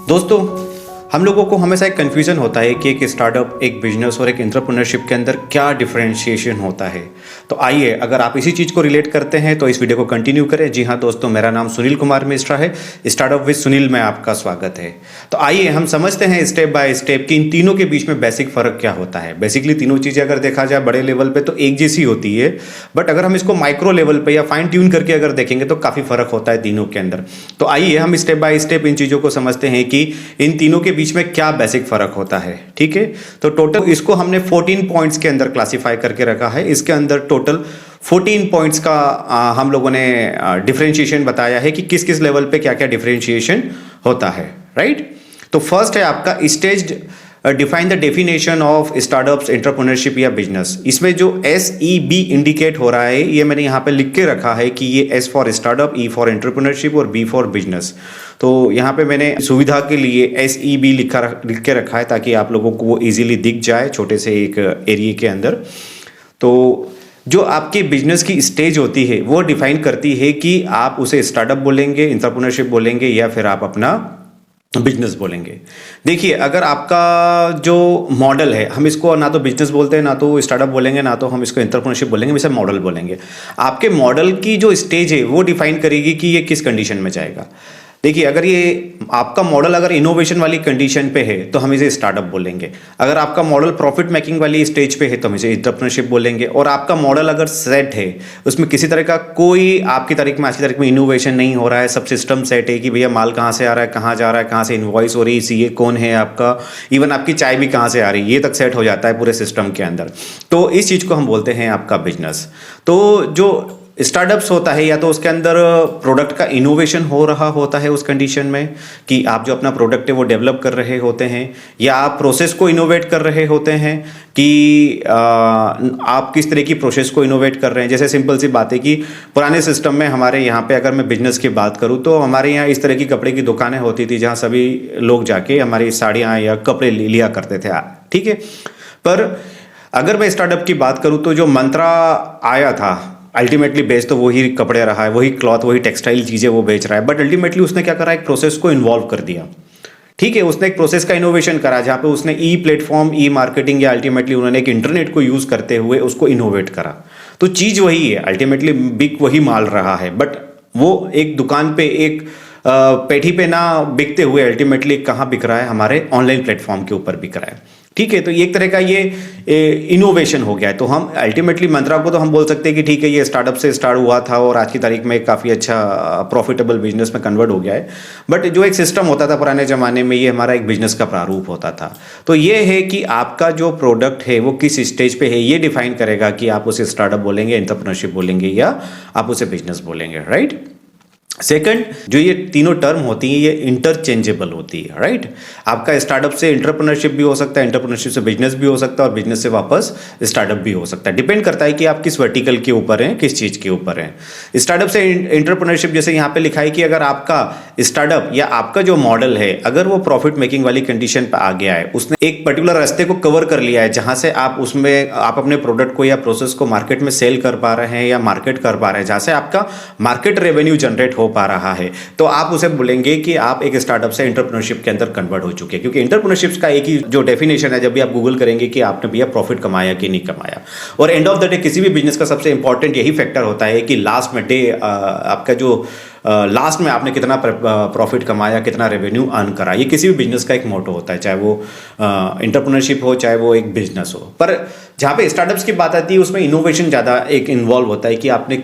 दोस्तों, हम लोगों को हमेशा एक कन्फ्यूज़न होता है कि एक स्टार्टअप, एक बिजनेस और एक एंटरप्रेन्योरशिप के अंदर क्या डिफरेंशिएशन होता है। तो आइए, अगर आप इसी चीज़ को रिलेट करते हैं तो इस वीडियो को कंटिन्यू करें। जी हाँ दोस्तों, मेरा नाम सुनील कुमार मिश्रा है। स्टार्टअप विद सुनील में आपका स्वागत है। तो आइए हम समझते हैं स्टेप बाय स्टेप कि इन तीनों के बीच में बेसिक फ़र्क क्या होता है। बेसिकली तीनों चीज़ें अगर देखा जाए बड़े लेवल पे तो एक जैसी होती है, बट अगर हम इसको माइक्रो लेवल पे या फाइन ट्यून करके अगर देखेंगे तो काफ़ी फ़र्क होता है तीनों के अंदर। तो आइए हम स्टेप बाय स्टेप इन चीज़ों को समझते हैं कि इन तीनों के बीच में क्या बेसिक फर्क होता है। ठीक है, तो टोटल इसको हमने 14 पॉइंट्स के अंदर क्लासिफाई करके रखा है। इसके अंदर टोटल 14 पॉइंट्स का हम लोगों ने डिफरेंशिएशन बताया है कि किस किस लेवल पे क्या क्या डिफरेंशिएशन होता है। राइट, तो फर्स्ट है आपका stage define the definition of startups, entrepreneurship या बिजनेस। इसमें जो SEB इंडिकेट हो रहा है ये मैंने यहाँ पे लिख के रखा है कि ये S for startup, E for entrepreneurship और B फॉर बिजनेस। तो यहाँ पे मैंने सुविधा के लिए SEB लिख के रखा है ताकि आप लोगों को वो इजीली दिख जाए छोटे से एक एरिया के अंदर। तो जो आपके बिजनेस की स्टेज होती है वो डिफाइन करती है कि आप उसे स्टार्टअप बोलेंगे, एंटरप्रेन्योरशिप बोलेंगे या फिर आप अपना बिजनेस बोलेंगे। देखिए, अगर आपका जो मॉडल है, हम इसको ना तो बिजनेस बोलते हैं, ना तो स्टार्टअप बोलेंगे, ना तो हम इसको एंटरप्रेन्योरशिप बोलेंगे, वैसे मॉडल बोलेंगे। आपके मॉडल की जो स्टेज है वो डिफाइन करेगी कि ये किस कंडीशन में जाएगा। देखिए, अगर ये आपका मॉडल अगर इनोवेशन वाली कंडीशन पे है तो हम इसे स्टार्टअप बोलेंगे। अगर आपका मॉडल प्रॉफिट मेकिंग वाली स्टेज पे है तो हम इसे एंटरप्रेन्योरशिप बोलेंगे। और आपका मॉडल अगर सेट है, उसमें किसी तरह का कोई आपकी तारीख में आज की तारीख में इनोवेशन नहीं हो रहा है, सब सिस्टम सेट है कि भैया माल कहाँ से आ रहा है, कहाँ जा रहा है, कहाँ से इन्वॉइस हो रही है, सीए कौन है आपका, इवन आपकी चाय भी कहाँ से आ रही है, ये तक सेट हो जाता है पूरे सिस्टम के अंदर। तो इस चीज़ को हम बोलते हैं आपका बिजनेस। तो जो स्टार्टअप्स होता है या तो उसके अंदर प्रोडक्ट का इनोवेशन हो रहा होता है उस कंडीशन में कि आप जो अपना प्रोडक्ट है वो डेवलप कर रहे होते हैं, या आप प्रोसेस को इनोवेट कर रहे होते हैं कि आप किस तरह की प्रोसेस को इनोवेट कर रहे हैं। जैसे सिंपल सी बात है कि पुराने सिस्टम में हमारे यहाँ पे अगर मैं बिजनेस की बात करूँ तो हमारे यहाँ इस तरह की कपड़े की दुकानें होती थी जहाँ सभी लोग जाके हमारी साड़ियाँ या कपड़े लिया करते थे। ठीक है, पर अगर मैं स्टार्टअप की बात करूँ तो जो मंत्रा आया था, अल्टीमेटली बेच तो वही कपड़े रहा है, वही क्लॉथ, वही टेक्सटाइल चीज़ें वो बेच रहा है, बट अल्टीमेटली उसने क्या करा, एक प्रोसेस को इन्वॉल्व कर दिया। ठीक है, उसने एक प्रोसेस का इनोवेशन करा जहाँ पे उसने ई प्लेटफॉर्म, ई मार्केटिंग या अल्टीमेटली उन्होंने एक इंटरनेट को यूज़ करते हुए उसको इनोवेट करा। तो चीज़ वही है, अल्टीमेटली बिक वही माल रहा है, बट वो एक दुकान पे एक पेठी पे ना बिकते हुए अल्टीमेटली कहाँ बिक रहा है, हमारे ऑनलाइन प्लेटफॉर्म के ऊपर बिक रहा है। ठीक है, तो एक तरह का ये इनोवेशन हो गया है। तो हम अल्टीमेटली मंत्रा को तो हम बोल सकते हैं कि ठीक है, ये स्टार्टअप से स्टार्ट हुआ था और आज की तारीख में काफ़ी अच्छा प्रॉफिटेबल बिजनेस में कन्वर्ट हो गया है। बट जो एक सिस्टम होता था पुराने ज़माने में, ये हमारा एक बिजनेस का प्रारूप होता था। तो ये है कि आपका जो प्रोडक्ट है वो किस स्टेज पे है, ये डिफाइन करेगा कि आप उसे स्टार्टअप बोलेंगे, एंटरप्रेन्योरशिप बोलेंगे या आप उसे बिजनेस बोलेंगे। राइट, सेकंड, जो ये तीनों टर्म होती हैं ये इंटरचेंजेबल होती है। राइट, आपका स्टार्टअप से एंटरप्रेन्योरशिप भी हो सकता है, एंटरप्रेन्योरशिप से बिजनेस भी हो सकता है और बिजनेस से वापस स्टार्टअप भी हो सकता है। डिपेंड करता है कि आप किस वर्टिकल के ऊपर हैं, किस चीज़ के ऊपर हैं। स्टार्टअप से एंटरप्रेन्योरशिप, जैसे यहाँ पे लिखा है कि अगर आपका स्टार्टअप या आपका जो मॉडल है अगर वो प्रॉफिट मेकिंग वाली कंडीशन पर आ गया है, उसने एक पर्टिकुलर रास्ते को कवर कर लिया है जहाँ से आप उसमें आप अपने प्रोडक्ट को या प्रोसेस को मार्केट में सेल कर पा रहे हैं या मार्केट कर पा रहे हैं, जहाँ से आपका मार्केट रेवेन्यू जनरेट हो पा रहा है, तो आप उसे बोलेंगे कि आप एक स्टार्टअप से एंटरप्रेन्योरशिप के अंदर कन्वर्ट हो चुके हैं। क्योंकि एंटरप्रेन्योरशिप का एक ही जो डेफिनेशन है, जब भी आप गूगल करेंगे कि आपने भैया प्रॉफिट कमाया कि नहीं कमाया। और एंड ऑफ द डे किसी भी बिजनेस का सबसे इंपॉर्टेंट यही फैक्टर होता है कि लास्ट में डे आपका जो लास्ट में आपने कितना प्रॉफिट कमाया, कितना रेवेन्यू अर्न करा। ये किसी भी बिजनेस का एक मोटो होता है, चाहे वो एंटरप्रेन्योरशिप हो चाहे वो एक बिजनेस हो। पर जहाँ पे स्टार्टअप्स की बात आती है उसमें इनोवेशन ज़्यादा एक इन्वॉल्व होता है कि आपने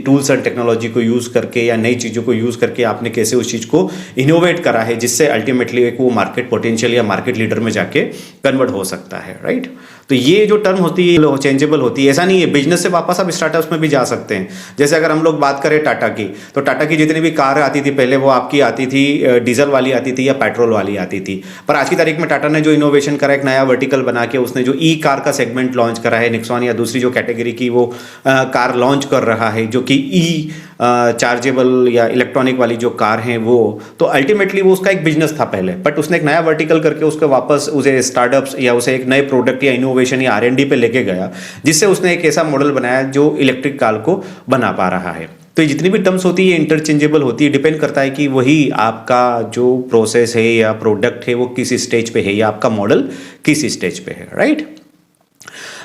टूल्स एंड टेक्नोलॉजी को यूज़ करके या नई चीज़ों को यूज़ करके आपने कैसे उस चीज़ को इनोवेट करा है जिससे अल्टीमेटली एक वो मार्केट पोटेंशियल या मार्केट लीडर में जाके कन्वर्ट हो सकता है। राइट, तो ये जो टर्म होती है चेंजेबल होती है। ऐसा नहीं है, बिजनेस से वापस आप स्टार्टअप्स में भी जा सकते हैं। जैसे अगर हम लोग बात करें टाटा की, तो टाटा की जितनी भी कार आती थी पहले वो आपकी आती थी डीजल वाली आती थी या पेट्रोल वाली आती थी। पर आज की तारीख में टाटा ने जो इनोवेशन करा, एक नया वर्टिकल बना के उसने जो ई कार का सेगमेंट लॉन्च करा है, निक्सॉन या दूसरी जो कैटेगरी की वो कार लॉन्च कर रहा है जो कि ई चार्जेबल या इलेक्ट्रॉनिक वाली जो कार हैं वो। तो अल्टीमेटली वो उसका एक बिजनेस था पहले, बट उसने एक नया वर्टिकल करके उसको वापस उसे स्टार्टअप्स या उसे एक नए प्रोडक्ट या इनोवेशन या R&D पे लेके गया, जिससे उसने एक ऐसा मॉडल बनाया जो इलेक्ट्रिक कार को बना पा रहा है। तो ये जितनी भी टर्म्स होती है इंटरचेंजेबल होती है, डिपेंड करता है कि वही आपका जो प्रोसेस है या प्रोडक्ट है वो किस स्टेज पे है या आपका मॉडल किस स्टेज पे है, राइट।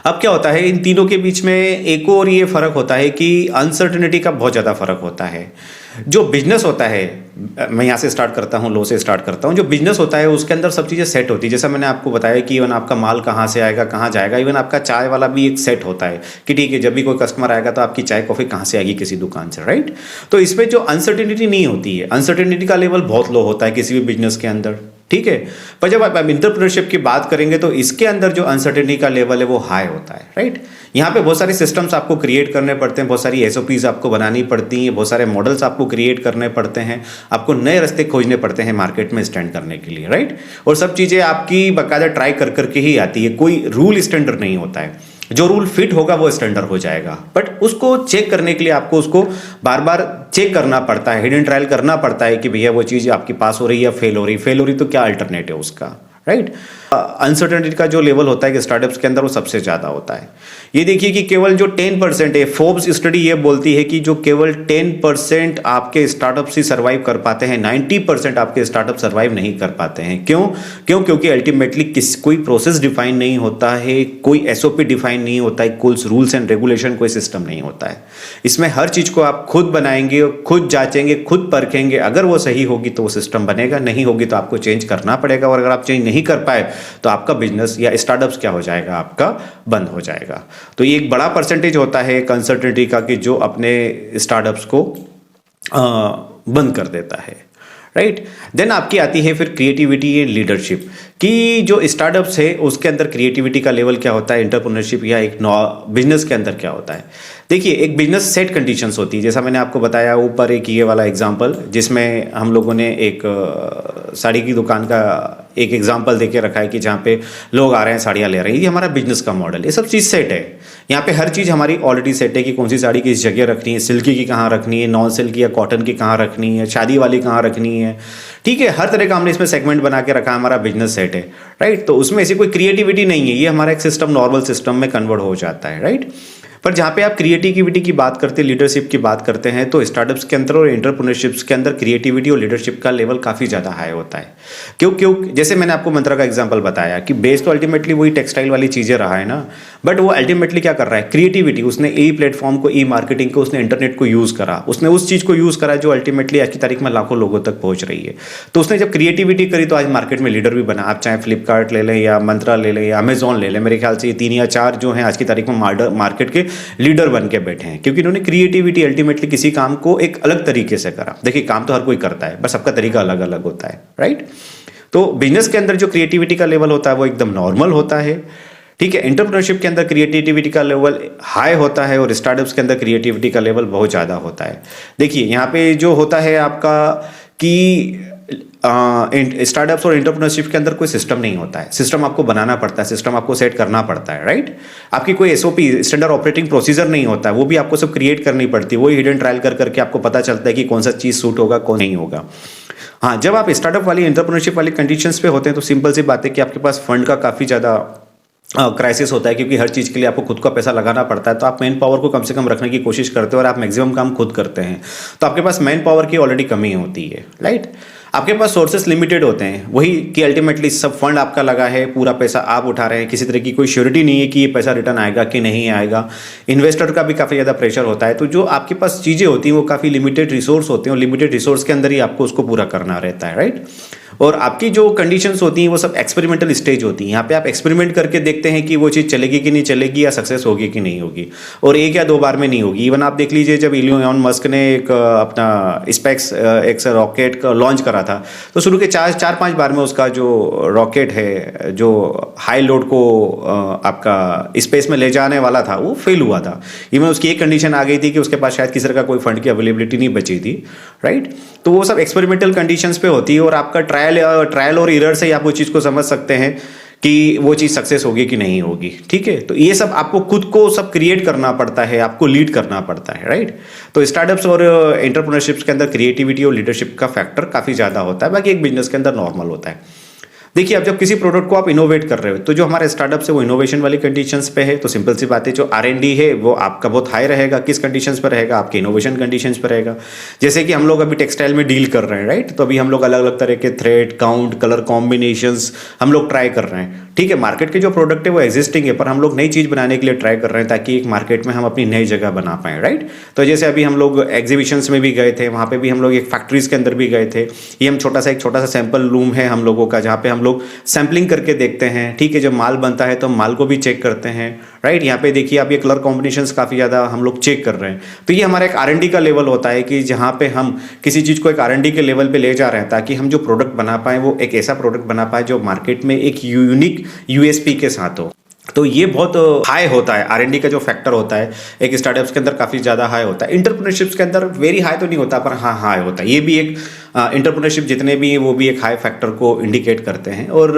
अब क्या होता है इन तीनों के बीच में एक और ये फर्क होता है कि अनसर्टेनिटी का बहुत ज़्यादा फर्क होता है। जो बिजनेस होता है, मैं यहाँ से स्टार्ट करता हूँ, लो से स्टार्ट करता हूँ। जो बिजनेस होता है उसके अंदर सब चीज़ें सेट होती है, जैसा मैंने आपको बताया कि इवन आपका माल कहाँ से आएगा, कहाँ जाएगा। इवन आपका चाय वाला भी एक सेट होता है कि ठीक है जब भी कोई कस्टमर आएगा तो आपकी चाय कॉफ़ी कहाँ से आएगी, किसी दुकान से, राइट। तो इसमें जो अनसर्टेनिटी नहीं होती है, अनसर्टेनिटी का लेवल बहुत लो होता है किसी भी बिजनेस के अंदर, ठीक है। पर जब आप एंटरप्रेन्योरशिप की बात करेंगे तो इसके अंदर जो अनसर्टेनिटी का लेवल है वो हाई होता है, राइट। यहाँ पे बहुत सारे सिस्टम्स आपको क्रिएट करने पड़ते हैं, बहुत सारी एसओपीज आपको बनानी पड़ती हैं, बहुत सारे मॉडल्स आपको क्रिएट करने पड़ते हैं, आपको नए रास्ते खोजने पड़ते हैं मार्केट में स्टैंड करने के लिए, राइट। और सब चीज़ें आपकी बाकायदा ट्राई कर करके ही आती है, कोई रूल स्टैंडर्ड नहीं होता है। जो रूल फिट होगा वो स्टैंडर्ड हो जाएगा, बट उसको चेक करने के लिए आपको उसको बार बार चेक करना पड़ता है, हिडन ट्रायल करना पड़ता है कि भैया वो चीज़ आपकी पास हो रही है या फेल हो रही तो क्या अल्टरनेट है उसका, राइट। अनसर्टेनिटी का जो लेवल होता है कि स्टार्टअप्स के अंदर वो सबसे ज़्यादा होता है। ये देखिए कि केवल जो 10% है, फोर्ब्स स्टडी ये बोलती है कि जो केवल 10% आपके स्टार्टअप्स ही सर्वाइव कर पाते हैं, 90% आपके स्टार्टअप सर्वाइव नहीं कर पाते हैं। क्योंकि अल्टीमेटली कोई प्रोसेस डिफाइन नहीं होता है, कोई एसओपी डिफाइन नहीं होता है, कोई रूल्स एंड रेगुलेशन, कोई सिस्टम नहीं होता है। इसमें हर चीज़ को आप खुद बनाएंगे, खुद जांचेंगे, खुद परखेंगे। अगर वो सही होगी तो वो सिस्टम बनेगा, नहीं होगी तो आपको चेंज करना पड़ेगा। और अगर आप चेंज नहीं कर पाए तो आपका बिजनेस या स्टार्टअप्स क्या हो जाएगा, आपका बंद हो जाएगा। तो ये एक बड़ा परसेंटेज होता है अनसर्टेनिटी का कि जो अपने स्टार्टअप्स को बंद कर देता है, राइट। देन आपकी आती है फिर क्रिएटिविटी एंड लीडरशिप कि जो स्टार्टअप्स है उसके अंदर क्रिएटिविटी का लेवल क्या होता है, एंटरप्रेन्योरशिप या एक बिजनेस के अंदर क्या होता है। देखिए एक बिजनेस सेट कंडीशंस होती है, जैसा मैंने आपको बताया ऊपर एक ये वाला एग्जांपल जिसमें हम लोगों ने एक साड़ी की दुकान का एक एग्जांपल देके रखा है कि जहाँ पे लोग आ रहे हैं साड़ियाँ ले रहे हैं, ये हमारा बिजनेस का मॉडल, ये सब चीज़ सेट है। यहाँ पे हर चीज़ हमारी ऑलरेडी सेट है कि कौन सी साड़ी किस जगह रखनी है, सिल्की की कहाँ रखनी है, नॉन सिल्की या कॉटन की कहाँ रखनी है, शादी वाली कहाँ रखनी है, ठीक है। हर तरह का हमने इसमें सेगमेंट बना के रखा, हमारा बिजनेस सेट है, राइट। तो उसमें ऐसी कोई क्रिएटिविटी नहीं है, ये हमारा एक सिस्टम नॉर्मल सिस्टम में कन्वर्ट हो जाता है, राइट। पर जहाँ पे आप क्रिएटिविटी की बात करते हैं, लीडरशिप की बात करते हैं, तो स्टार्टअप्स के अंदर और एंटरप्रेन्योरशिप्स के अंदर क्रिएटिविटी और लीडरशिप का लेवल काफ़ी ज़्यादा हाई होता है। क्यों जैसे मैंने आपको मंत्रा का एग्जांपल बताया कि बेस तो अल्टीमेटली वही टेक्सटाइल वाली चीज़ें रहा है ना, बट वो अल्टीमेटली क्या कर रहा है, क्रिएटिविटी। उसने ई प्लेटफॉर्म को, ई मार्केटिंग को, उसने इंटरनेट को यूज़ करा, उसने उस चीज़ को यूज़ करा जो अल्टीमेटली आज की तारीख में लाखों लोगों तक पहुँच रही है। तो उसने जब क्रिएटिविटी करी तो आज मार्केट में लीडर भी बना। आप चाहे फ्लिपकार्ट ले लें या मंत्रा ले लें या अमेजॉन ले लें, मेरे ख्याल से ये 3 या 4 जो हैं आज की तारीख में मार्केट के लीडर बन के बैठे हैं, क्योंकि इन्होंने क्रिएटिविटी अल्टीमेटली किसी काम को एक अलग तरीके से करा। देखिए काम तो हर कोई करता है, बस सबका तरीका अलग अलग होता है, राइट। तो बिजनेस के अंदर जो क्रिएटिविटी का लेवल होता है वो एकदम नॉर्मल होता है, ठीक है। एंटरप्रेन्योरशिप के अंदर क्रिएटिविटी का लेवल हाई होता है और स्टार्टअप्स के अंदर क्रिएटिविटी का लेवल बहुत ज़्यादा होता है। देखिए यहाँ पे जो होता है आपका कि स्टार्टअप्स और एंटरप्रेन्योरशिप के अंदर कोई सिस्टम नहीं होता है, सिस्टम आपको बनाना पड़ता है, सिस्टम आपको सेट करना पड़ता है, राइट। आपकी कोई एसओपी स्टैंडर्ड ऑपरेटिंग प्रोसीजर नहीं होता है, वो भी आपको सब क्रिएट करनी पड़ती है। वही हिडन ट्रायल कर करके आपको पता चलता है कि कौन सा चीज़ सूट होगा, कौन नहीं होगा। हाँ, जब आप स्टार्टअप वाली एंटरप्रेन्योरशिप वाली कंडीशंस पे होते हैं तो सिंपल सी बात है कि आपके पास फंड का काफ़ी ज़्यादा क्राइसिस होता है, क्योंकि हर चीज़ के लिए आपको खुद का पैसा लगाना पड़ता है। तो आप मैन पावर को कम से कम रखने की कोशिश करते हो और आप मैक्सिमम काम खुद करते हैं, तो आपके पास मैन पावर की ऑलरेडी कमी होती है, राइट। आपके पास सोर्सेस लिमिटेड होते हैं, वही कि अल्टीमेटली सब फंड आपका लगा है, पूरा पैसा आप उठा रहे हैं, किसी तरह की कोई श्योरिटी नहीं है कि ये पैसा रिटर्न आएगा कि नहीं आएगा। इन्वेस्टर का भी काफ़ी ज़्यादा प्रेशर होता है। तो जो आपके पास चीज़ें होती हैं वो काफ़ी लिमिटेड रिसोर्स होते हैं और लिमिटेड रिसोर्स के अंदर ही आपको उसको पूरा करना रहता है, राइट। और आपकी जो कंडीशंस होती हैं वो सब एक्सपेरिमेंटल स्टेज होती हैं। यहाँ पे आप एक्सपेरिमेंट करके देखते हैं कि वो चीज़ चलेगी कि नहीं चलेगी या सक्सेस होगी कि नहीं होगी, और 1 या 2 बार में नहीं होगी। इवन आप देख लीजिए जब इलोन मस्क ने एक अपना स्पेस एक रॉकेट का लॉन्च करा था, तो शुरू के 4-5 बार में उसका जो रॉकेट है जो हाई लोड को आपका स्पेस में ले जाने वाला था वो फेल हुआ था। इवन उसकी एक कंडीशन आ गई थी कि उसके पास शायद किसी तरह का कोई फंड की अवेलेबिलिटी नहीं बची थी, राइट। तो वो सब एक्सपेरिमेंटल कंडीशंस पे होती है और आपका ट्रायल और एरर से ही आप वो चीज़ को समझ सकते हैं कि वो चीज़ सक्सेस होगी कि नहीं होगी, ठीक है। तो ये सब आपको खुद को सब क्रिएट करना पड़ता है, आपको लीड करना पड़ता है, राइट। तो स्टार्टअप्स और एंटरप्रेन्योरशिप्स के अंदर क्रिएटिविटी और लीडरशिप का फैक्टर काफ़ी ज़्यादा होता है, बाकी एक बिजनेस के अंदर नॉर्मल होता है। देखिए, अब जब किसी प्रोडक्ट को आप इनोवेट कर रहे हो तो जो हमारे स्टार्टअप है वो इनोवेशन वाली कंडीशंस पे है, तो सिंपल सी बात है, जो R&D है वो आपका बहुत हाई रहेगा। किस कंडीशंस पर रहेगा? आपके इनोवेशन कंडीशंस पर रहेगा। जैसे कि हम लोग अभी टेक्सटाइल में डील कर रहे हैं, राइट? तो अभी हम लोग अलग अलग तरह के थ्रेड काउंट, कलर कॉम्बिनेशंस हम लोग ट्राई कर रहे हैं। ठीक है, मार्केट के जो प्रोडक्ट है वो एग्जिस्टिंग है, पर हम लोग नई चीज़ बनाने के लिए ट्राई कर रहे हैं ताकि एक मार्केट में हम अपनी नई जगह बना पाएं, राइट? तो जैसे अभी हम लोग एग्जीबिशंस में भी गए थे, वहाँ पे भी हम लोग एक फैक्ट्रीज के अंदर भी गए थे। ये हम एक छोटा सा सैंपल रूम है हम लोगों का, जहाँ पे हम लोग सैम्पलिंग करके देखते हैं। ठीक है, जब माल बनता है तो हम माल को भी चेक करते हैं, राइट? यहाँ पे देखिए आप, ये कलर कॉम्बिनेशंस काफ़ी ज़्यादा हम लोग चेक कर रहे हैं। तो ये हमारा एक R&D का लेवल होता है कि जहाँ पे हम किसी चीज़ को एक R&D के लेवल पे ले जा रहे हैं ताकि हम जो प्रोडक्ट बना पाएँ वो एक ऐसा प्रोडक्ट बना पाए जो मार्केट में एक यूनिक USP के साथ हो। तो ये बहुत हाई होता है, R&D का जो फैक्टर होता है एक स्टार्टअप्स के अंदर काफ़ी ज़्यादा हाई होता है। एंटरप्रेन्योरशिप्स के अंदर वेरी हाई तो नहीं होता, पर हाँ हाई होता है। ये भी एक एंटरप्रेन्योरशिप जितने भी हैं वो भी एक हाई फैक्टर को इंडिकेट करते हैं। और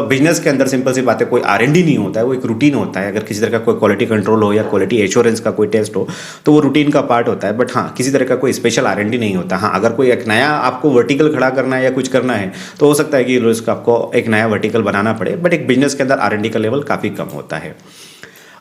बिजनेस के अंदर सिंपल सी बात है, कोई R&D नहीं होता है, वो एक रूटीन होता है। अगर किसी तरह का कोई क्वालिटी कंट्रोल हो या क्वालिटी एश्योरेंस का कोई टेस्ट हो तो वो रूटीन का पार्ट होता है। बट हाँ, किसी तरह का कोई स्पेशल R&D नहीं होता। हाँ, अगर कोई एक नया आपको वर्टिकल खड़ा करना है या कुछ करना है तो हो सकता है कि रिस्क आपको एक नया वर्टिकल बनाना पड़े, बट एक बिजनेस के अंदर R&D का लेवल काफ़ी कम होता है।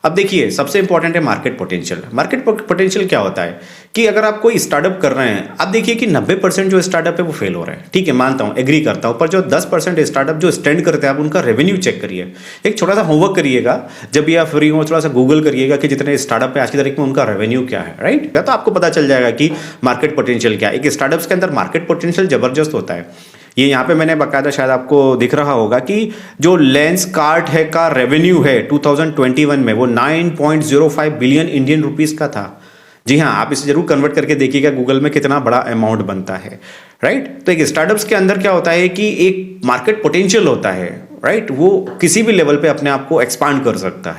अब देखिए, सबसे इंपॉर्टेंट है मार्केट पोटेंशियल। मार्केट पोटेंशियल क्या होता है कि अगर आप कोई स्टार्टअप कर रहे हैं, आप देखिए कि 90% जो स्टार्टअप है वो फेल हो रहे हैं। ठीक है, मानता हूँ, एग्री करता हूँ, पर जो 10% स्टार्टअप जो स्टैंड करते हैं आप उनका रेवेन्यू चेक करिए। एक छोटा सा होमवर्क करिएगा, जब भी आप फ्री हो थोड़ा सा गूगल करिएगा कि जितने स्टार्टअप है आज की तारीख में उनका रेवेन्यू क्या है, राइट? तो आपको पता चल जाएगा कि मार्केट पोटेंशियल क्या है। एक स्टार्टअप्स के अंदर मार्केट पोटेंशियल जबरदस्त होता है। ये यहाँ पे मैंने बकायदा, शायद आपको दिख रहा होगा कि जो लेंसकार्ट है का रेवेन्यू है 2021 में वो 9.05 बिलियन इंडियन रुपीस का था। जी हाँ, आप इसे जरूर कन्वर्ट करके देखिएगा गूगल में कितना बड़ा अमाउंट बनता है, राइट? तो एक स्टार्टअप्स के अंदर क्या होता है कि एक मार्केट पोटेंशियल होता है, राइट? वो किसी भी लेवल पे अपने आप को एक्सपांड कर सकता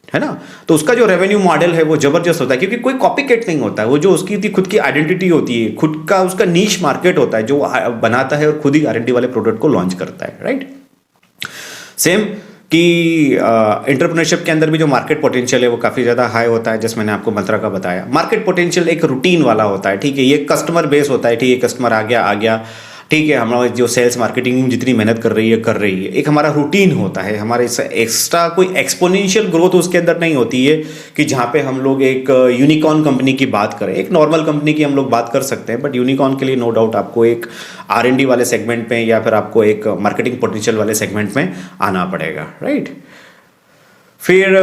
है ना? तो उसका जो रेवेन्यू मॉडल है वो जबरदस्त होता है, क्योंकि कोई कॉपीकेट नहीं होता है। वो जो उसकी खुद की आइडेंटिटी होती है, खुद का उसका नीश मार्केट होता है जो बनाता है और खुद ही R&D वाले प्रोडक्ट को लॉन्च करता है, राइट? सेम कि एंटरप्रेन्योरशिप के अंदर भी जो मार्केट पोटेंशियल है वो काफ़ी ज़्यादा हाई होता है, जैसे मैंने आपको मंत्रा का बताया। मार्केट पोटेंशियल एक रूटीन वाला होता है, ठीक है? ये कस्टमर बेस होता है, ठीक है? कस्टमर आ गया, ठीक है, हमारा जो सेल्स मार्केटिंग जितनी मेहनत कर रही है। एक हमारा रूटीन होता है, हमारे एक्स्ट्रा कोई एक्सपोनेंशियल ग्रोथ उसके अंदर नहीं होती है कि जहाँ पे हम लोग एक यूनिकॉर्न कंपनी की बात करें। एक नॉर्मल कंपनी की हम लोग बात कर सकते हैं, बट यूनिकॉर्न के लिए नो डाउट आपको एक R&D वाले सेगमेंट में या फिर आपको एक मार्केटिंग पोटेंशियल वाले सेगमेंट में आना पड़ेगा, राइट? फिर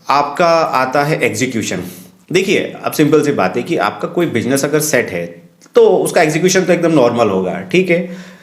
आपका आता है एग्जीक्यूशन। देखिए, अब सिंपल सी बात है कि आपका कोई बिजनेस अगर सेट है तो उसका एग्जीक्यूशन तो एकदम नॉर्मल होगा, ठीक है?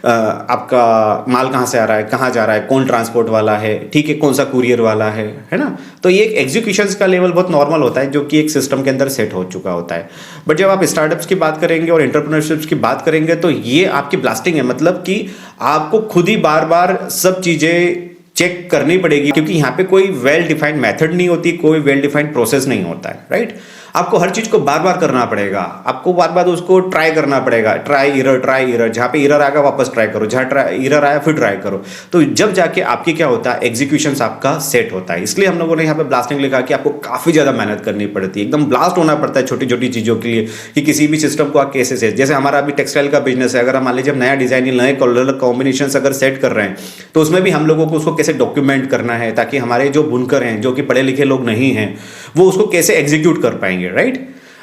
आपका माल कहाँ से आ रहा है, कहाँ जा रहा है, कौन ट्रांसपोर्ट वाला है, ठीक है, कौन सा कुरियर वाला है ना? तो ये एक एग्जीक्यूशन का लेवल बहुत नॉर्मल होता है जो कि एक सिस्टम के अंदर सेट हो चुका होता है। बट जब आप स्टार्टअप्स की बात करेंगे और एंटरप्रेन्योरशिप्स की बात करेंगे तो ये आपकी ब्लास्टिंग है, मतलब कि आपको खुद ही बार बार सब चीज़ें चेक करनी पड़ेगी, क्योंकि यहाँ पे कोई वेल डिफाइंड मेथड नहीं होती, कोई वेल डिफाइंड प्रोसेस नहीं होता है, राइट? आपको हर चीज को बार बार करना पड़ेगा, आपको बार बार उसको ट्राई करना पड़ेगा। ट्राई इरर, जहाँ पे इरर आएगा वापस ट्राई करो, जहाँ इरर आया फिर ट्राई करो। तो जब जाके आपकी क्या होता है, एग्जीक्यूशन आपका सेट होता है। इसलिए हम लोगों ने यहाँ पे ब्लास्टिंग लिखा कि आपको काफी ज्यादा मेहनत करनी पड़ती है, एकदम ब्लास्ट होना पड़ता है छोटी छोटी चीजों के लिए, कि किसी भी सिस्टम को आप कैसे सेट। जैसे हमारा अभी टेक्सटाइल का बिजनेस है, अगर हम मान लीजिए नया डिजाइन, नए कलर कॉम्बिनेशन अगर सेट कर रहे हैं तो उसमें भी हम लोगों को उसको कैसे डॉक्यूमेंट करना है, ताकि हमारे जो बुनकर हैं, जो कि पढ़े लिखे लोग नहीं हैं, वो उसको कैसे एग्जीक्यूट कर पाएंगे, राइट?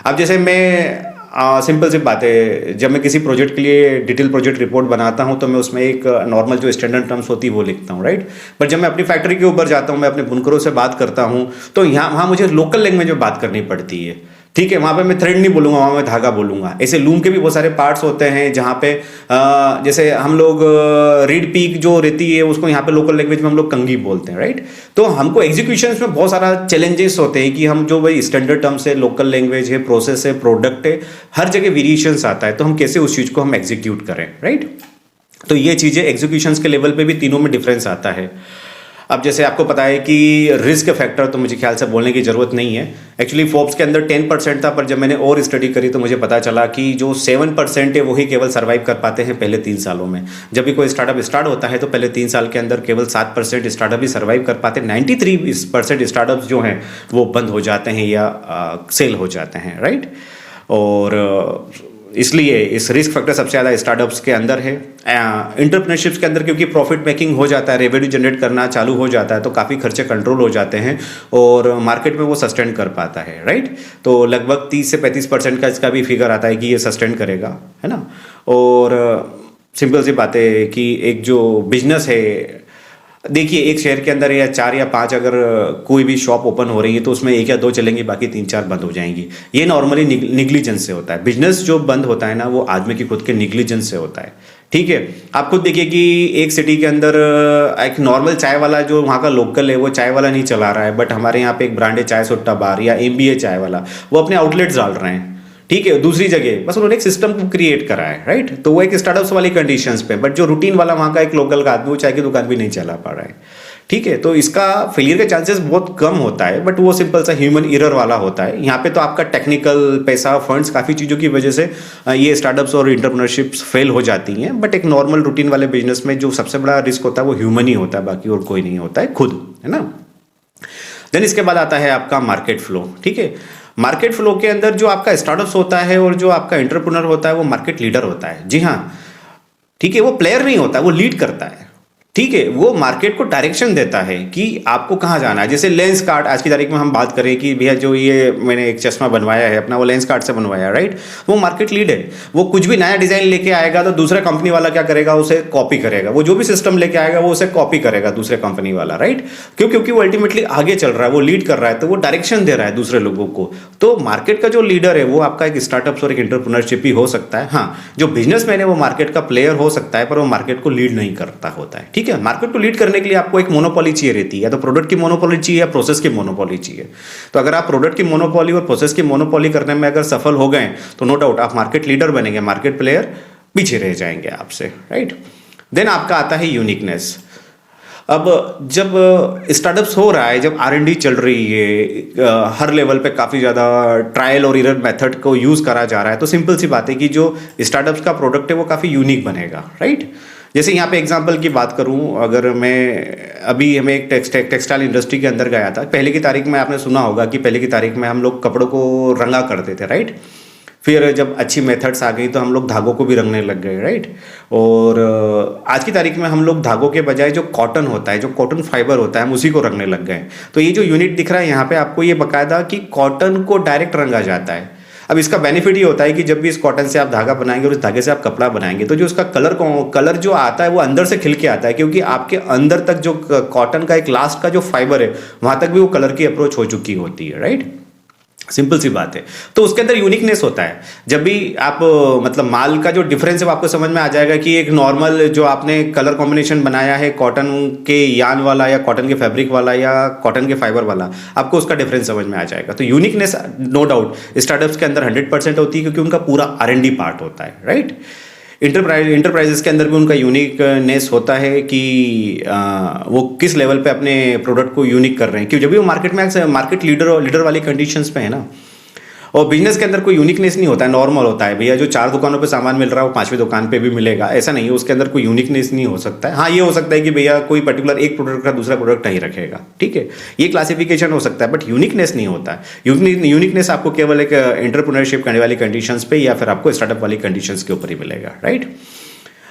अब जैसे मैं सिंपल सी बात है, जब मैं किसी प्रोजेक्ट के लिए डिटेल प्रोजेक्ट रिपोर्ट बनाता हूँ तो मैं उसमें एक नॉर्मल जो स्टैंडर्ड टर्म्स होती है वो लिखता हूँ, राइट? पर जब मैं अपनी फैक्ट्री के ऊपर जाता हूँ, मैं अपने बुनकरों से बात करता हूँ, तो वहाँ मुझे लोकल लैंग्वेज में बात करनी पड़ती है, ठीक है? वहाँ पे मैं थ्रेड नहीं बोलूँगा, वहाँ मैं धागा बोलूँगा। ऐसे लूम के भी बहुत सारे पार्ट्स होते हैं जहाँ पे जैसे हम लोग रीड पीक जो रहती है उसको यहाँ पे लोकल लैंग्वेज में हम लोग कंगी बोलते हैं, राइट? तो हमको एग्जीक्यूशन में बहुत सारा चैलेंजेस होते हैं कि हम जो भाई स्टैंडर्ड टर्म्स है, लोकल लैंग्वेज है, प्रोसेस है, प्रोडक्ट है, हर जगह वेरिएशंस आता है, तो हम कैसे उस चीज़ को हम एग्जीक्यूट करें, राइट? तो ये चीज़ें एग्जीक्यूशन के लेवल पे भी तीनों में डिफरेंस आता है। अब जैसे आपको पता है कि रिस्क फैक्टर तो मुझे ख्याल से बोलने की ज़रूरत नहीं है। एक्चुअली फोर्ब्स के अंदर 10% था, पर जब मैंने और स्टडी करी तो मुझे पता चला कि जो 7% है वही केवल सर्वाइव कर पाते हैं पहले 3 सालों में। जब भी कोई स्टार्टअप स्टार्ट होता है तो पहले 3 साल के अंदर केवल 7% स्टार्टअप ही सर्वाइव कर पाते हैं। 93% स्टार्टअप्स जो हैं वो बंद हो जाते हैं या सेल हो जाते हैं, राइट? और इसलिए इस रिस्क फैक्टर सबसे ज़्यादा स्टार्टअप्स के अंदर है। एंटरप्रेन्योरशिप्स के अंदर क्योंकि प्रॉफिट मेकिंग हो जाता है, रेवेन्यू जनरेट करना चालू हो जाता है, तो काफ़ी खर्चे कंट्रोल हो जाते हैं और मार्केट में वो सस्टेन कर पाता है, राइट। तो लगभग 30 से 35% का इसका भी फिगर आता है कि ये सस्टेन करेगा, है ना। और सिंपल सी बात है कि एक जो बिजनेस है, देखिए एक शहर के अंदर या 4 या 5 अगर कोई भी शॉप ओपन हो रही है तो उसमें 1 या 2 चलेंगी, बाकी 3-4 बंद हो जाएंगी। ये नॉर्मली निग्लिजेंस से होता है। बिजनेस जो बंद होता है ना, वो आदमी की खुद के निग्लिजेंस से होता है, ठीक है। आप खुद देखिए कि एक सिटी के अंदर एक नॉर्मल चाय वाला जो वहाँ का लोकल है वो चाय वाला नहीं चला रहा है, बट हमारे यहाँ पे एक ब्रांडेड चाय सुट्टा बार या MBA चाय वाला वो अपने आउटलेट्स डाल रहे हैं, ठीक है, दूसरी जगह। बस उन्होंने एक सिस्टम को क्रिएट करा है, राइट। तो वो एक स्टार्टअप्स वाली कंडीशंस पे, बट जो रूटीन वाला वहाँ का एक लोकल का आदमी वो चाय की दुकान भी नहीं चला पा रहा है, ठीक है। तो इसका फेलियर के चांसेस बहुत कम होता है, बट वो सिंपल सा ह्यूमन एरर वाला होता है। यहाँ पे तो आपका टेक्निकल पैसा, फंड्स, काफ़ी चीज़ों की वजह से ये स्टार्टअप्स और एंटरप्रेन्योरशिप्स फेल हो जाती हैं। बट एक नॉर्मल रूटीन वाले बिजनेस में जो सबसे बड़ा रिस्क होता है वो ह्यूमन ही होता है, बाकी और कोई नहीं होता है, खुद, है ना। देन इसके बाद आता है आपका मार्केट फ्लो, ठीक है। मार्केट फ्लो के अंदर जो आपका स्टार्टअप्स होता है और जो आपका एंटरप्रेन्योर होता है वो मार्केट लीडर होता है, जी हाँ, ठीक है। वो प्लेयर नहीं होता, वो लीड करता है, ठीक है। वो मार्केट को डायरेक्शन देता है कि आपको कहाँ जाना है। जैसे लेंस कार्ट, आज की तारीख में हम बात करें कि भैया जो ये मैंने एक चश्मा बनवाया है अपना, वो लेंस कार्ट से बनवाया है, राइट। वो मार्केट लीड है। वो कुछ भी नया डिजाइन लेके आएगा तो दूसरा कंपनी वाला क्या करेगा, उसे कॉपी करेगा। वो जो भी सिस्टम लेके आएगा वो उसे कॉपी करेगा दूसरे कंपनी वाला, राइट। क्योंकि वो अल्टीमेटली आगे चल रहा है, वो लीड कर रहा है, तो वो डायरेक्शन दे रहा है दूसरे लोगों को। तो मार्केट का जो लीडर है वो आपका एक स्टार्टअप्स और एक एंटरप्रेन्योरशिप ही हो सकता है। हाँ, जो बिजनेसमैन है वो मार्केट का प्लेयर हो सकता है, पर वो मार्केट को लीड नहीं करता होता है, ठीक है। मार्केट को लीड करने के लिए आपको एक मोनोपोली चाहिए रहती है, या तो प्रोडक्ट की मोनोपोली चाहिए या प्रोसेस की मोनोपोली चाहिए। तो अगर आप प्रोडक्ट की मोनोपोली और प्रोसेस की मोनोपोली करने में अगर सफल हो गए तो नो डाउट आप मार्केट लीडर बनेंगे, मार्केट प्लेयर पीछे रह जाएंगे आपसे, राइट। देन आपका आता है यूनिकनेस। अब जब स्टार्टअप्स हो रहा है, जब R&D चल रही है, हर लेवल पे काफ़ी ज़्यादा ट्रायल और एरर मेथड को यूज़ करा जा रहा है, तो सिंपल सी बात है कि जो स्टार्टअप्स का प्रोडक्ट है वो काफ़ी यूनिक बनेगा, राइट। जैसे यहाँ पे एग्जांपल की बात करूँ, अगर मैं अभी हमें एक टेक्सटाइल इंडस्ट्री के अंदर गया था। पहले की तारीख में आपने सुना होगा कि पहले की तारीख में हम लोग कपड़ों को रंगा करते थे, राइट। फिर जब अच्छी मेथड्स आ गई तो हम लोग धागों को भी रंगने लग गए, राइट। और आज की तारीख में हम लोग धागों के बजाय जो कॉटन होता है, जो कॉटन फाइबर होता है, हम उसी को रंगने लग गए। तो ये जो यूनिट दिख रहा है यहाँ पे आपको, ये बकायदा कि कॉटन को डायरेक्ट रंगा जाता है। अब इसका बेनिफिट ये होता है कि जब भी इस कॉटन से आप धागा बनाएंगे और इस धागे से आप कपड़ा बनाएंगे तो जो उसका कलर जो आता है वो अंदर से खिल के आता है, क्योंकि आपके अंदर तक जो कॉटन का एक लास्ट का जो फाइबर है वहां तक भी वो कलर की अप्रोच हो चुकी होती है, राइट। सिंपल सी बात है। तो उसके अंदर यूनिकनेस होता है। जब भी आप मतलब माल का जो डिफरेंस है वो आपको समझ में आ जाएगा कि एक नॉर्मल जो आपने कलर कॉम्बिनेशन बनाया है कॉटन के यान वाला या कॉटन के फैब्रिक वाला या कॉटन के फाइबर वाला, आपको उसका डिफरेंस समझ में आ जाएगा। तो यूनिकनेस नो डाउट स्टार्टअप्स के अंदर 100% होती है, क्योंकि उनका पूरा R&D पार्ट होता है, राइट। इंटरप्राइजेस के अंदर भी उनका यूनिकनेस होता है कि वो किस लेवल पे अपने प्रोडक्ट को यूनिक कर रहे हैं, क्योंकि जब भी वो मार्केट में मार्केट लीडर वाली कंडीशंस पे है ना। और बिजनेस के अंदर कोई यूनिकनेस नहीं होता है, नॉर्मल होता है भैया जो 4 दुकानों पे सामान मिल रहा है वो 5वीं दुकान पे भी मिलेगा, ऐसा नहीं है। उसके अंदर कोई यूनिकनेस नहीं हो सकता है। हाँ, ये हो सकता है कि भैया कोई पर्टिकुलर एक प्रोडक्ट का दूसरा प्रोडक्ट नहीं रखेगा, ठीक है, ये क्लासिफिकेशन हो सकता है, बट यूनिकनेस नहीं होता है। यूनिकनेस आपको केवल एक एंटरप्रेन्योरशिप करने वाली कंडीशंस पे या फिर आपको स्टार्टअप वाली कंडीशंस के ऊपर ही मिलेगा, राइट।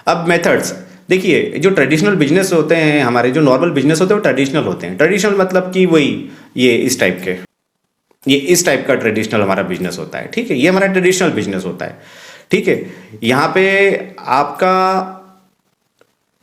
अब मेथड्स देखिए, जो ट्रेडिशनल बिजनेस होते हैं हमारे, जो नॉर्मल बिजनेस होते हैं वो ट्रेडिशनल होते हैं। ट्रेडिशनल मतलब कि वही ये इस टाइप का ट्रेडिशनल हमारा बिजनेस होता है, ठीक है। ये हमारा ट्रेडिशनल बिजनेस होता है, ठीक है। यहाँ पे आपका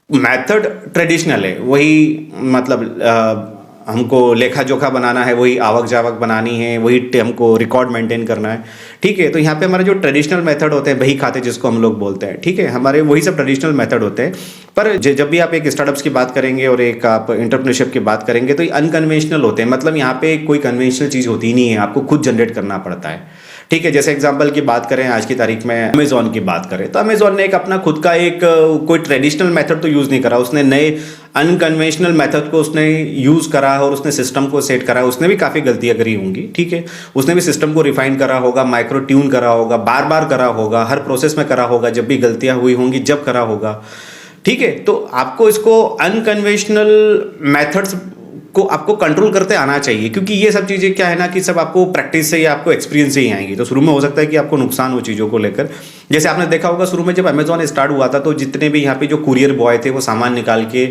मेथड ट्रेडिशनल है, वही मतलब हमको लेखा जोखा बनाना है, वही आवक जावक बनानी है, वही हमको रिकॉर्ड मेंटेन करना है, ठीक है। तो यहाँ पे हमारे जो ट्रेडिशनल मेथड होते हैं, बही खाते जिसको हम लोग बोलते हैं, ठीक है, हमारे वही सब ट्रेडिशनल मेथड होते हैं। पर जब भी आप एक स्टार्टअप्स की बात करेंगे और एक आप एंटरप्रेन्योरशिप की बात करेंगे तो ये अनकन्वेंशनल होते हैं। मतलब यहाँ पे कोई कन्वेंशनल चीज़ होती नहीं है, आपको खुद जनरेट करना पड़ता है, ठीक है। जैसे एग्जांपल की बात करें, आज की तारीख में अमेजॉन की बात करें तो अमेजॉन ने एक अपना खुद का एक कोई ट्रेडिशनल मेथड तो यूज़ नहीं करा, उसने नए अनकन्वेंशनल मेथड को उसने यूज़ करा और उसने सिस्टम को सेट करा। उसने भी काफ़ी गलतियां करी होंगी, ठीक है। उसने भी सिस्टम को रिफाइन करा होगा, माइक्रो ट्यून करा होगा, बार बार करा होगा, हर प्रोसेस में करा होगा, जब भी गलतियां हुई होंगी जब करा होगा, ठीक है। तो आपको इसको अनकन्वेंशनल मेथड्स को आपको कंट्रोल करते आना चाहिए, क्योंकि ये सब चीज़ें क्या है ना कि सब आपको प्रैक्टिस से या आपको एक्सपीरियंस से ही आएंगी। तो शुरू में हो सकता है कि आपको नुकसान हो चीज़ों को लेकर। जैसे आपने देखा होगा शुरू में जब अमेजोन स्टार्ट हुआ था तो जितने भी यहाँ पे जो कुरियर बॉय थे वो सामान निकाल के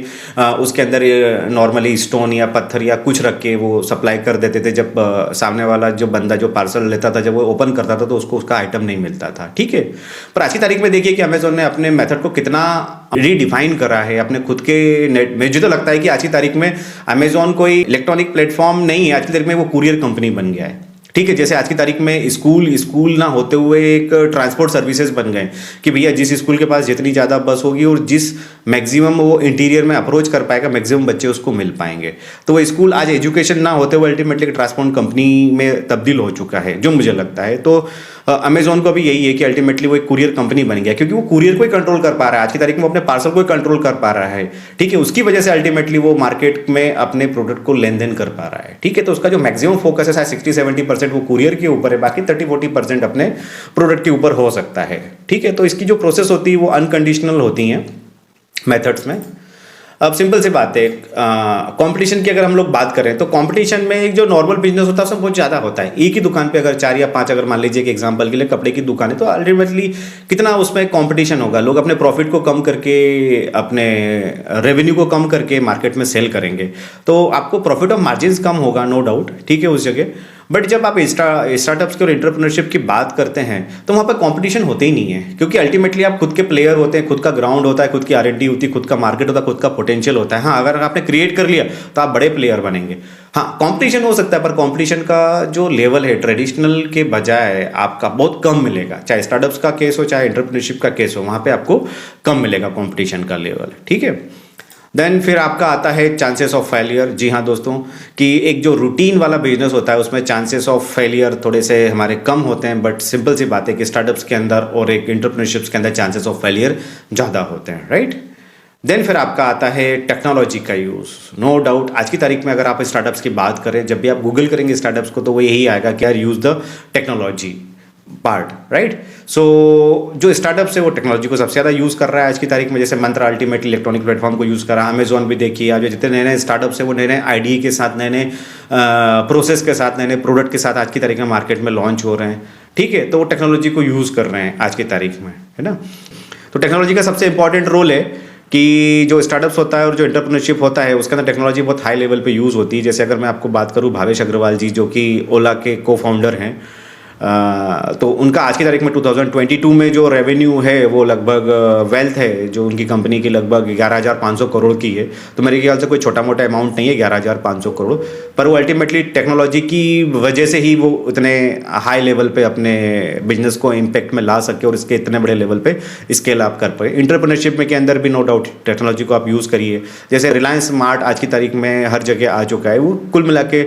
उसके अंदर नॉर्मली स्टोन या पत्थर या कुछ रख के वो सप्लाई कर देते थे। जब सामने वाला जो बंदा जो पार्सल लेता था, जब वो ओपन करता था तो उसको उसका आइटम नहीं मिलता था, ठीक है। पर आज की तारीख में देखिए कि अमेजोन ने अपने मेथड को कितना रीडिफाइन करा है अपने खुद के नेट। मुझे तो लगता है कि आज की तारीख में अमेजोन कोई इलेक्ट्रॉनिक प्लेटफॉर्म नहीं है, आज की तारीख में वो कुरियर कंपनी बन गया है, ठीक है। जैसे आज की तारीख में स्कूल ना होते हुए एक ट्रांसपोर्ट सर्विसेज बन गए कि भैया जिस स्कूल के पास जितनी ज़्यादा बस होगी और जिस मैक्सिमम वो इंटीरियर में अप्रोच कर पाएगा मैक्सिमम बच्चे उसको मिल पाएंगे। तो वो स्कूल आज एजुकेशन ना होते हुए अल्टीमेटली ट्रांसपोर्ट कंपनी में तब्दील हो चुका है, जो मुझे लगता है। तो अमेजोन को भी यही है कि अल्टीमेटली वो एक कुरियर कंपनी बन गया, क्योंकि वो कुरियर को ही कंट्रोल कर पा रहा है आज की तारीख में, वो अपने पार्सल को ही कंट्रोल कर पा रहा है, ठीक है। उसकी वजह से अल्टीमेटली वो मार्केट में अपने प्रोडक्ट को लेन देन कर पा रहा है, ठीक है। तो उसका जो मैक्सिमम फोकस है शायद 60-70% वो कुरियर के ऊपर है, बाकी 30-40% अपने प्रोडक्ट के ऊपर हो सकता है, ठीक है। तो इसकी जो प्रोसेस होती है वो अनकंडीशनल होती हैं मेथड्स में। अब सिंपल सी बात है, कंपटीशन की अगर हम लोग बात करें तो कंपटीशन में एक जो नॉर्मल बिजनेस होता है उसमें बहुत ज़्यादा होता है। एक ही दुकान पे अगर 4 या 5 अगर मान लीजिए कि एग्जांपल के लिए कपड़े की दुकान है तो अल्टीमेटली कितना उसमें कंपटीशन होगा। लोग अपने प्रॉफिट को कम करके, अपने रेवेन्यू को कम करके मार्केट में सेल करेंगे, तो आपको प्रॉफिट ऑफ मार्जिन कम होगा, नो डाउट, ठीक है, उस जगह। बट जब आप स्टार्टअप्स की और एंटरप्रेन्योरशिप की बात करते हैं तो वहाँ पर कंपटीशन होते ही नहीं है, क्योंकि अल्टीमेटली आप खुद के प्लेयर होते हैं, खुद का ग्राउंड होता है, खुद की R&D होती है, खुद का मार्केट होता है, खुद का पोटेंशियल होता है। हाँ, अगर आपने क्रिएट कर लिया तो आप बड़े प्लेयर बनेंगे। हाँ, कंपटीशन हो सकता है, पर कंपटीशन का जो लेवल है ट्रेडिशनल के बजाय आपका बहुत कम मिलेगा। चाहे स्टार्टअप्स का केस हो चाहे एंटरप्रेन्योरशिप का केस हो, वहाँ पे आपको कम मिलेगा कंपटीशन का लेवल, ठीक है। देन फिर आपका आता है चांसेस ऑफ फेलियर। जी हाँ दोस्तों, कि एक जो रूटीन वाला बिजनेस होता है उसमें चांसेस ऑफ फेलियर थोड़े से हमारे कम होते हैं, बट सिंपल सी बात है कि स्टार्टअप्स के अंदर और एक एंटरप्रेन्योरशिप्स के अंदर चांसेस ऑफ फेलियर ज़्यादा होते हैं, राइट। देन फिर आपका आता है टेक्नोलॉजी का यूज़। नो डाउट आज की तारीख में अगर आप स्टार्टअप्स की बात करें, जब भी आप गूगल करेंगे स्टार्टअप्स को तो वो यही आएगा कि यार use the technology part, right. So जो स्टार्टअप्स है वो टेक्नोलॉजी को सबसे ज़्यादा यूज़ कर रहा है आज की तारीख में। जैसे मंत्रा अल्टीमेटली इलेक्ट्रॉनिक प्लेटफॉर्म को यूज़ कर रहा है, अमेजोन भी देखिए। आप जो जितने नए नए स्टार्टअप्स है वो नए नए आइडिया के साथ, नए नए प्रोसेस के साथ, नए नए प्रोडक्ट के साथ आज की तारीख में मार्केट में लॉन्च हो रहे हैं, ठीक है। तो वो टेक्नोलॉजी को यूज़ कर रहे हैं आज की तारीख में, है ना। तो टेक्नोलॉजी का सबसे इंपॉर्टेंट रोल है कि जो स्टार्टअप्स होता है और जो एंटरप्रेन्योरशिप होता है उसके अंदर टेक्नोलॉजी बहुत हाई लेवल पे यूज़ होती है। जैसे अगर मैं आपको बात करूँ भावेश अग्रवाल जी, जो कि ओला के को फाउंडर हैं, तो उनका आज की तारीख में 2022 में जो रेवेन्यू है वो लगभग वेल्थ है जो उनकी कंपनी की लगभग 11,500 करोड़ की है। तो मेरे ख्याल से कोई छोटा मोटा अमाउंट नहीं है 11,500 करोड़, पर वो अल्टीमेटली टेक्नोलॉजी की वजह से ही वो इतने हाई लेवल पे अपने बिजनेस को इम्पैक्ट में ला सके और इसके इतने बड़े लेवल पे स्केल अप कर पाए। एंटरप्रेन्योरशिप में के अंदर भी नो डाउट टेक्नोलॉजी को आप यूज़ करिए। जैसे रिलायंस स्मार्ट आज की तारीख में हर जगह आ चुका है, वो कुल मिला के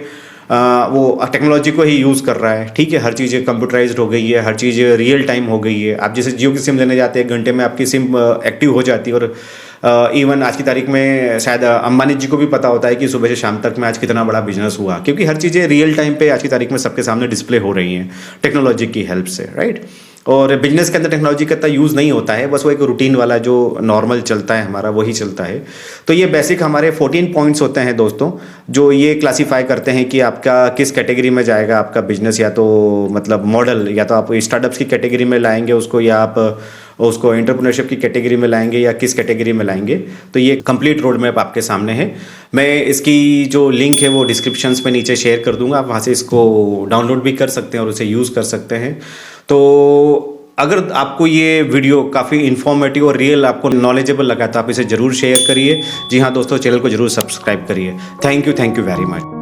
वो टेक्नोलॉजी को ही यूज़ कर रहा है, ठीक है। हर चीज़ कंप्यूटराइज्ड हो गई है, हर चीज़ रियल टाइम हो गई है। आप जैसे जियो की सिम लेने जाते हैं, 1 घंटे में आपकी सिम एक्टिव हो जाती है। और इवन आज की तारीख में शायद अंबानी जी को भी पता होता है कि सुबह से शाम तक में आज कितना बड़ा बिजनेस हुआ, क्योंकि हर चीज़ें रियल टाइम पे आज की तारीख में सबके सामने डिस्प्ले हो रही हैं टेक्नोलॉजी की हेल्प से, राइट। और बिजनेस के अंदर टेक्नोलॉजी का इतना यूज़ नहीं होता है, बस वो एक रूटीन वाला जो नॉर्मल चलता है हमारा वही चलता है। तो ये बेसिक हमारे 14 पॉइंट्स होते हैं दोस्तों, जो ये क्लासीफाई करते हैं कि आपका किस कैटेगरी में जाएगा आपका बिजनेस, या तो मतलब मॉडल, या तो आप स्टार्टअप्स की कैटेगरी में लाएंगे उसको, या आप उसको एंटरप्रेन्योरशिप की कैटेगरी में लाएंगे, या किस कैटेगरी में लाएंगे। तो ये कंप्लीट रोड मैप आपके सामने है। मैं इसकी जो लिंक है वो डिस्क्रिप्शंस में नीचे शेयर कर दूंगा, आप वहाँ से इसको डाउनलोड भी कर सकते हैं और उसे यूज़ कर सकते हैं। तो अगर आपको ये वीडियो काफ़ी इन्फॉर्मेटिव और रियल आपको नॉलेजेबल लगा तो आप इसे ज़रूर शेयर करिए। जी हाँ दोस्तों, चैनल को ज़रूर सब्सक्राइब करिए। Thank you very much.